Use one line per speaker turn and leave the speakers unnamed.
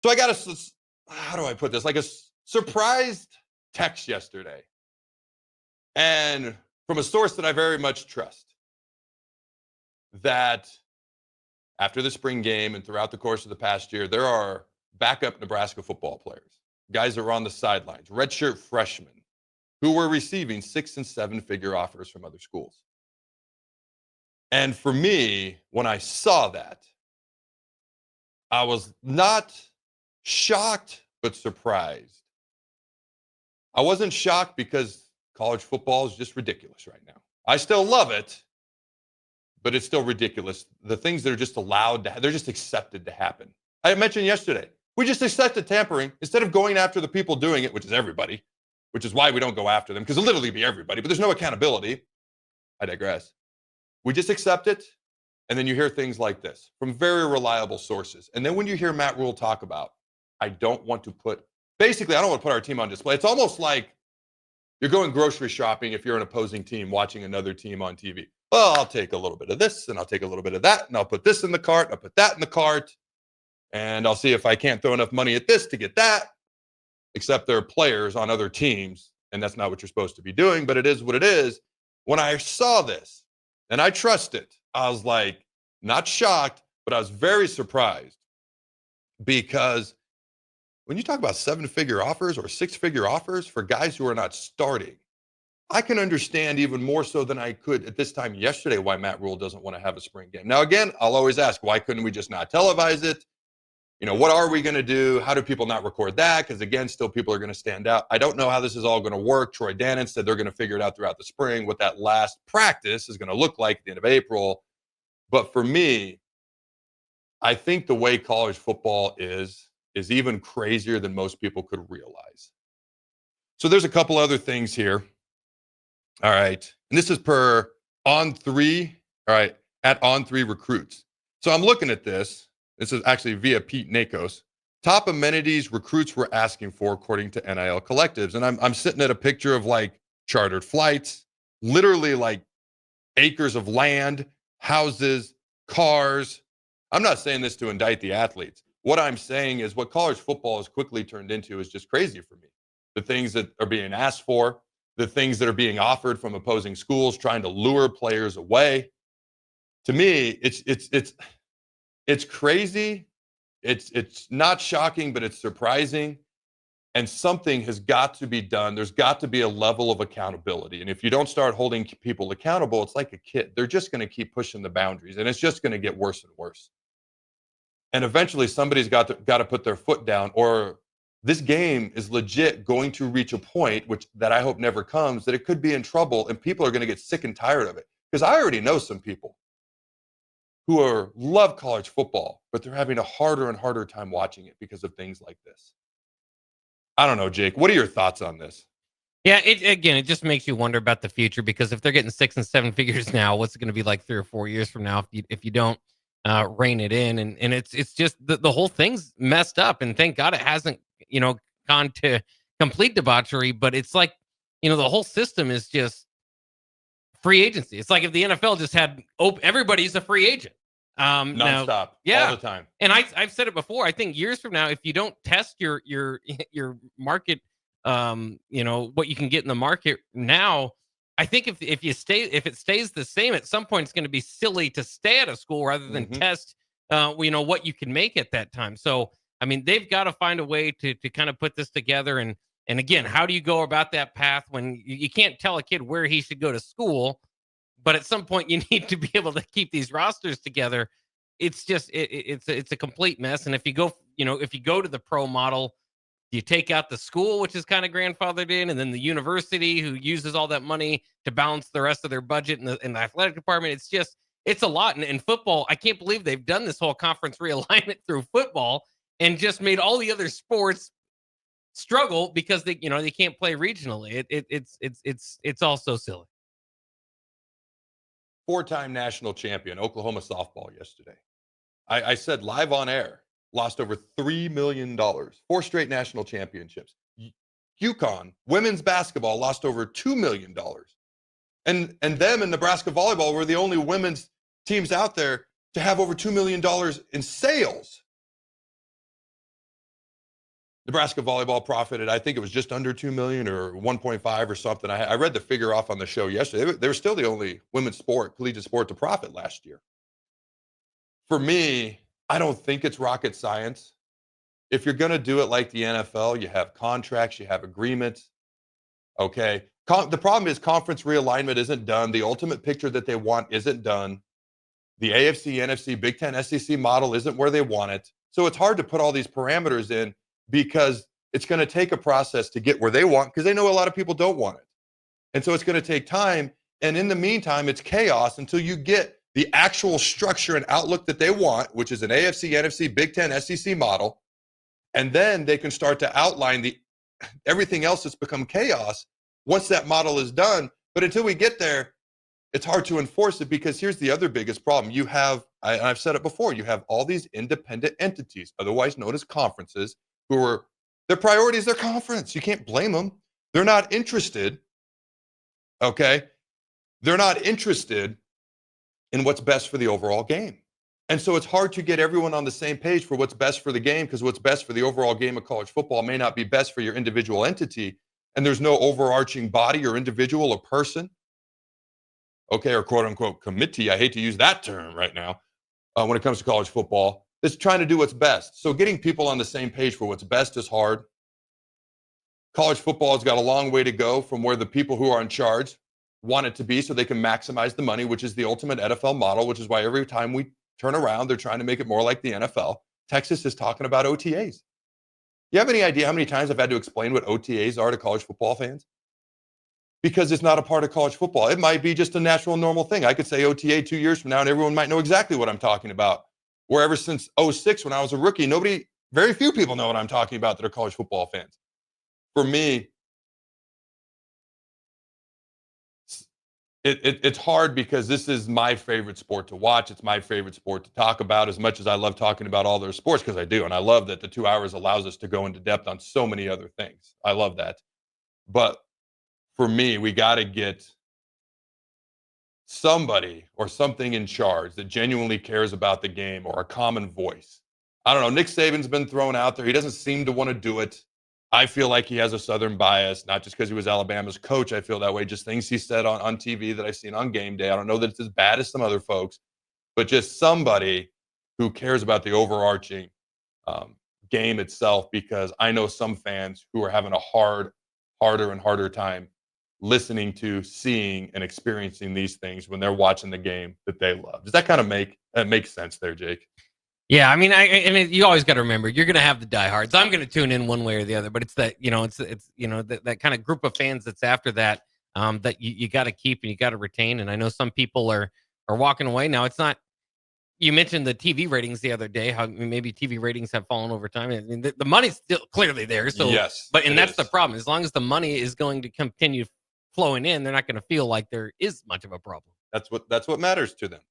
So I got how do I put this? Like a surprised text yesterday. And from a source that I very much trust, that after the spring game and throughout the course of the past year, there are backup Nebraska football players, guys that were on the sidelines, redshirt freshmen, who were receiving 6 and 7 figure offers from other schools. And for me, when I saw that, I was not shocked, but surprised. I wasn't shocked because college football is just ridiculous right now. I still love it, but it's still ridiculous. The things that are just allowed to, they're just accepted to happen. I mentioned yesterday, we just accepted tampering instead of going after the people doing it, which is everybody, which is why we don't go after them, because it'll literally be everybody, but there's no accountability. I digress. We just accept it, and then you hear things like this from very reliable sources. And then when you hear Matt Rule talk about, I don't want to put our team on display. It's almost like you're going grocery shopping if you're an opposing team watching another team on TV. Well, I'll take a little bit of this, and I'll take a little bit of that, and I'll put this in the cart, I'll put that in the cart, and I'll see if I can't throw enough money at this to get that. Except there are players on other teams, and that's not what you're supposed to be doing, but it is what it is. When I saw this, and I trust it, I was like, not shocked, but I was very surprised, because when you talk about 7-figure offers or 6-figure offers for guys who are not starting, I can understand even more so than I could at this time yesterday why Matt Rule doesn't want to have a spring game. Now, again, I'll always ask, why couldn't we just not televise it? What are we going to do? How do people not record that? Because, again, still people are going to stand out. I don't know how this is all going to work. Troy Dannon said they're going to figure it out throughout the spring, what that last practice is going to look like at the end of April. But for me, I think the way college football is even crazier than most people could realize. So there's a couple other things here. All right. And this is per On3, all right, at On3 Recruits. So I'm looking at this. This is actually via Pete Nakos. Top amenities recruits were asking for according to NIL collectives. And I'm sitting at a picture of like chartered flights, literally like acres of land, houses, cars. I'm not saying this to indict the athletes. What I'm saying is what college football has quickly turned into is just crazy for me. The things that are being asked for, the things that are being offered from opposing schools, trying to lure players away. To me, it's crazy. It's not shocking, but it's surprising. And something has got to be done. There's got to be a level of accountability. And if you don't start holding people accountable, it's like a kid. They're just going to keep pushing the boundaries, and it's just going to get worse and worse. And eventually somebody's got to put their foot down, or this game is legit going to reach a point, that I hope never comes, that it could be in trouble and people are going to get sick and tired of it. Because I already know some people who love college football, but they're having a harder and harder time watching it because of things like this. I don't know, Jake. What are your thoughts on this?
Yeah, it just makes you wonder about the future, because if they're getting 6 and 7 figures now, what's it going to be like 3 or 4 years from now if you don't rein it in? And it's just the whole thing's messed up. And thank God it hasn't gone to complete debauchery. But it's like the whole system is just free agency. It's like if the NFL just had everybody's a free agent.
Nonstop,
yeah,
all the time.
And I've said it before. I think years from now, if you don't test your market, what you can get in the market now, I think if it stays the same, at some point it's going to be silly to stay at a school rather than test, what you can make at that time. So I mean, they've got to find a way to kind of put this together. And again, how do you go about that path when you can't tell a kid where he should go to school? But at some point, you need to be able to keep these rosters together. It's just it's a complete mess. And if you go to the pro model, you take out the school, which is kind of grandfathered in, and then the university who uses all that money to balance the rest of their budget in the athletic department. It's a lot. And in football, I can't believe they've done this whole conference realignment through football and just made all the other sports struggle because they can't play regionally. It's all so silly.
4-time national champion, Oklahoma softball yesterday. I said live on air, lost over $3 million, 4 straight national championships. UConn, women's basketball, lost over $2 million. And them in Nebraska volleyball were the only women's teams out there to have over $2 million in sales. Nebraska volleyball profited, I think it was just under 2 million or 1.5 or something. I read the figure off on the show yesterday. They were still the only women's sport, collegiate sport to profit last year. For me, I don't think it's rocket science. If you're going to do it like the NFL, you have contracts, you have agreements. Okay. The problem is conference realignment isn't done. The ultimate picture that they want isn't done. The AFC, NFC, Big Ten, SEC model isn't where they want it. So it's hard to put all these parameters in because it's going to take a process to get where they want because they know a lot of people don't want it. And so it's going to take time. And in the meantime, it's chaos until you get the actual structure and outlook that they want, which is an AFC, NFC, Big Ten, SEC model. And then they can start to outline everything else that's become chaos once that model is done. But until we get there, it's hard to enforce it because here's the other biggest problem. You have, I've said it before, you have all these independent entities, otherwise known as conferences, who are, their priority is their conference. You can't blame them. They're not interested, okay? They're not interested in what's best for the overall game. And so it's hard to get everyone on the same page for what's best for the game because what's best for the overall game of college football may not be best for your individual entity. And there's no overarching body or individual or person, okay, or quote unquote committee. I hate to use that term right now when it comes to college football. That's trying to do what's best. So getting people on the same page for what's best is hard. College football has got a long way to go from where the people who are in charge want it to be so they can maximize the money, which is the ultimate NFL model, which is why every time we turn around, they're trying to make it more like the NFL. Texas is talking about OTAs. You have any idea how many times I've had to explain what OTAs are to college football fans? Because it's not a part of college football. It might be just a natural, normal thing. I could say OTA 2 years from now, and everyone might know exactly what I'm talking about. Where ever since 06, when I was a rookie, very few people know what I'm talking about that are college football fans. For me, it's hard because this is my favorite sport to watch. It's my favorite sport to talk about as much as I love talking about all their sports because I do. And I love that the 2 hours allows us to go into depth on so many other things. I love that. But for me, we got to get somebody or something in charge that genuinely cares about the game or a common voice. I don't know. Nick Saban's been thrown out there. He doesn't seem to want to do it. I feel like he has a Southern bias, not just because he was Alabama's coach. I feel that way. Just things he said on TV that I've seen on game day. I don't know that it's as bad as some other folks, but just somebody who cares about the overarching game itself, because I know some fans who are having a harder and harder time listening to, seeing, and experiencing these things when they're watching the game that they love. Does that kind of make sense there, Jake?
Yeah, I mean, you always got to remember you're going to have the diehards. I'm going to tune in one way or the other, but it's that that kind of group of fans that's after that that you got to keep and you got to retain. And I know some people are walking away now. It's not. You mentioned the TV ratings the other day. How maybe TV ratings have fallen over time. I mean, the money's still clearly there. So
yes,
but that's the problem. As long as the money is going to continue flowing in, they're not going to feel like there is much of a problem.
That's what matters to them.